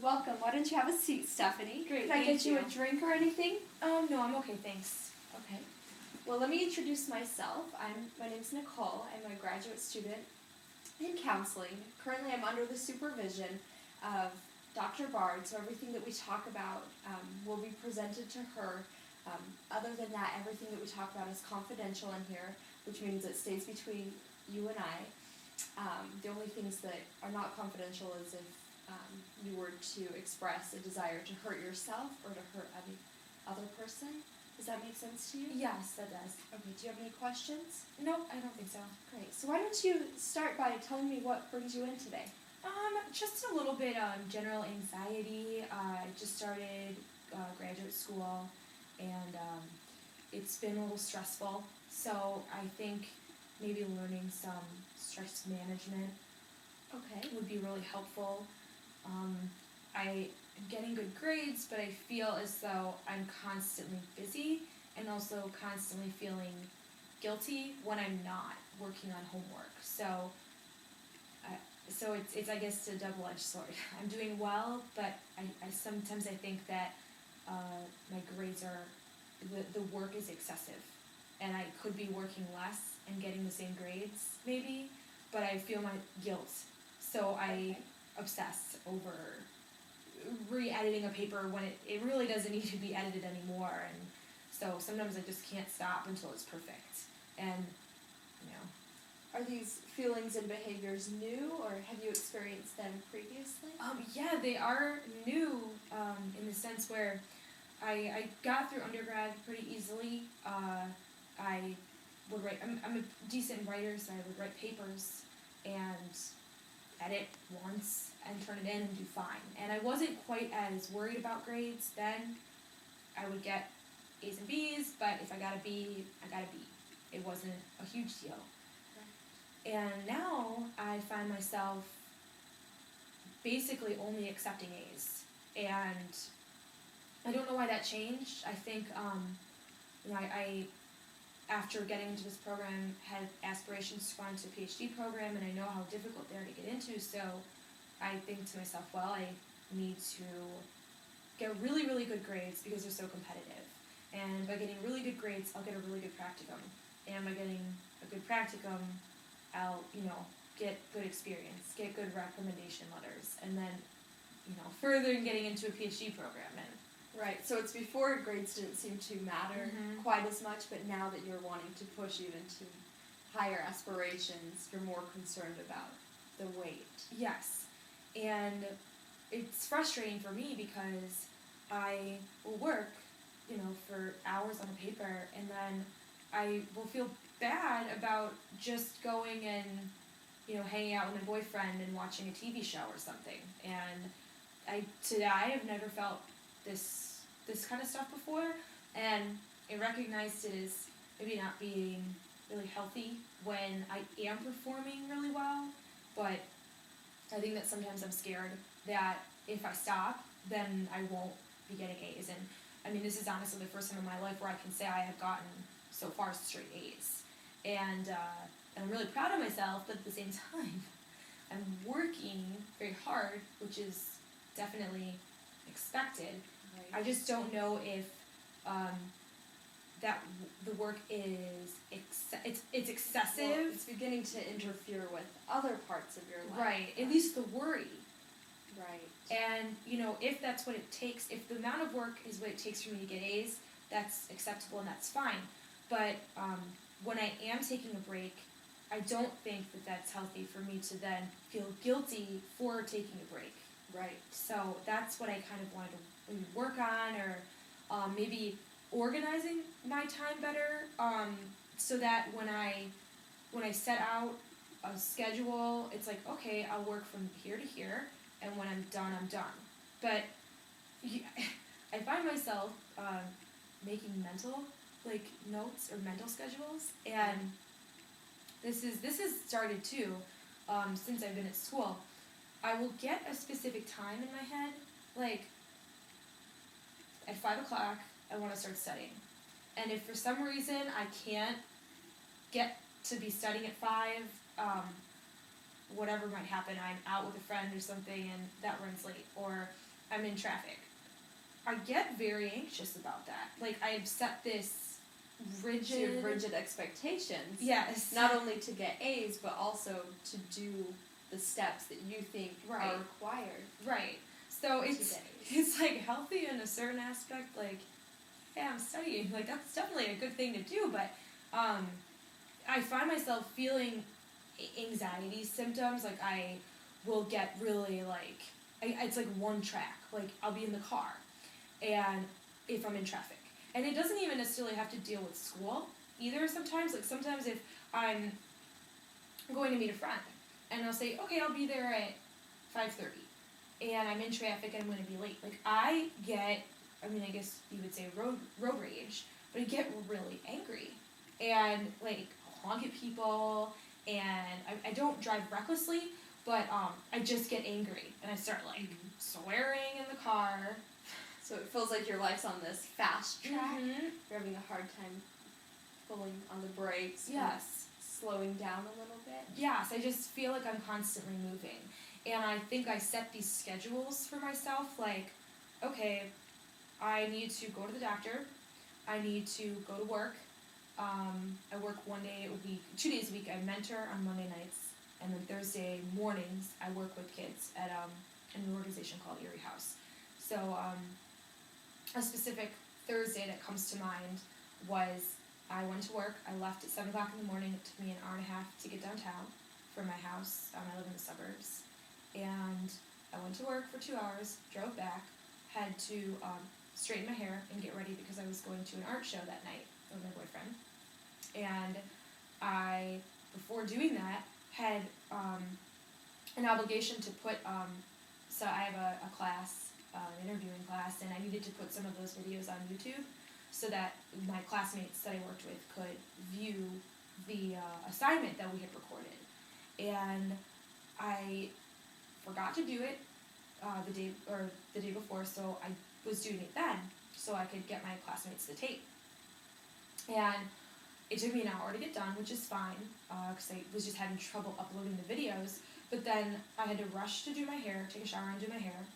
welcome. Why don't you have a seat, Stephanie? Great, Can I thank get you you. a drink or anything? No, I'm okay, thanks. Okay. Well, let me introduce myself. My name's Nicole. I'm a graduate student in counseling. Currently, I'm under the supervision of Dr. Bard, so everything that we talk about will be presented to her. Other than that, everything that we talk about is confidential in here, which means it stays between you and I. The only things that are not confidential is if you were to express a desire to hurt yourself or to hurt any other person. Does that make sense to you? Yes, that does. Okay, do you have any questions? No, I don't think so. Great. So why don't you start by telling me what brings you in today? Just a little bit general anxiety. I just started graduate school, and it's been a little stressful. So I think maybe learning some stress management Okay. would be really helpful. I am getting good grades, but I feel as though I'm constantly busy and also constantly feeling guilty when I'm not working on homework. So it's I guess a double-edged sword. I'm doing well, but I sometimes I think that my grades are the work is excessive, and I could be working less and getting the same grades maybe, but I feel my guilt, so I obsess over re-editing a paper when it really doesn't need to be edited anymore, and so sometimes I just can't stop until it's perfect, and you know. Are these feelings and behaviors new, or have you experienced them previously? Yeah, they are new in the sense where I got through undergrad pretty easily. I would write. I'm a decent writer, so I would write papers and edit once and turn it in and do fine. And I wasn't quite as worried about grades then. I would get A's and B's, but if I got a B, I got a B. It wasn't a huge deal. And now I find myself basically only accepting A's. And I don't know why that changed. I think, I after getting into this program, had aspirations to go into a PhD program, and I know how difficult they are to get into, so I think to myself, well, I need to get really, really good grades because they're so competitive. And by getting really good grades, I'll get a really good practicum. And by getting a good practicum, I'll, get good experience, get good recommendation letters, and then, further getting into a PhD program. And Right, so it's before grades didn't seem to matter quite as much, but now that you're wanting to push even to higher aspirations, you're more concerned about the weight. yes, and it's frustrating for me because I will work, for hours on a paper, and then I will feel bad about just going and, hanging out with my boyfriend and watching a TV show or something. And I have never felt this kind of stuff before, and I recognized it as maybe not being really healthy when I am performing really well, but I think that sometimes I'm scared that if I stop, then I won't be getting A's. And I mean, this is honestly the first time in my life where I can say I have gotten so far straight A's. And I'm really proud of myself, but at the same time, I'm working very hard, which is definitely expected. Right. I just don't know if that the work is it's excessive. Well, it's beginning to interfere with other parts of your life. Right, at least the worry. Right. And, if that's what it takes, if the amount of work is what it takes for me to get A's, that's acceptable and that's fine. But when I am taking a break, I don't think that that's healthy for me to then feel guilty for taking a break. Right. So that's what I kind of wanted to maybe work on, or maybe organizing my time better, so that when I set out a schedule, it's like, okay, I'll work from here to here, and when I'm done, I'm done. But I find myself making mental notes or mental schedules, and this has started too since I've been at school. I will get a specific time in my head, like at 5 o'clock, I want to start studying. And if for some reason I can't get to be studying at 5, whatever might happen, I'm out with a friend or something and that runs late, or I'm in traffic. I get very anxious about that. Like, I've set this rigid... So you have rigid expectations. Yes. Not only to get A's, but also to do the steps that you think Right. are required. Right. So to it's get A's. it's like healthy in a certain aspect. Like, yeah, I'm studying. Like, that's definitely a good thing to do. But I find myself feeling anxiety symptoms. Like, I will get really like it's like one track. Like, I'll be in the car, and if I'm in traffic, and it doesn't even necessarily have to deal with school either. Sometimes, like sometimes if I'm going to meet a friend, and I'll say, okay, I'll be there at 5:30, and I'm in traffic and I'm going to be late. Like, I guess you would say road rage, but I get really angry, and like honk at people, and I don't drive recklessly, but I just get angry, and I start like swearing in the car. So it feels like your life's on this fast track. Mm-hmm. You're having a hard time pulling on the brakes. Yes. Slowing down a little bit. Yes, I just feel like I'm constantly moving. And I think I set these schedules for myself, like, okay, I need to go to the doctor, I need to go to work, I work 1 day a week, 2 days a week, I mentor on Monday nights, and then Thursday mornings I work with kids at an organization called Erie House. So a specific Thursday that comes to mind was I went to work, I left at 7 o'clock in the morning, it took me an hour and a half to get downtown from my house, I live in the suburbs, and I went to work for 2 hours, drove back, had to straighten my hair and get ready because I was going to an art show that night with my boyfriend, and I, before doing that, had an obligation to put, so I have a class, an interviewing class, and I needed to put some of those videos on YouTube so that my classmates that I worked with could view the assignment that we had recorded. And I forgot to do it the day before, so I was doing it then so I could get my classmates the tape. And it took me an hour to get done, which is fine, because I was just having trouble uploading the videos. But then I had to rush to do my hair, take a shower and do my hair.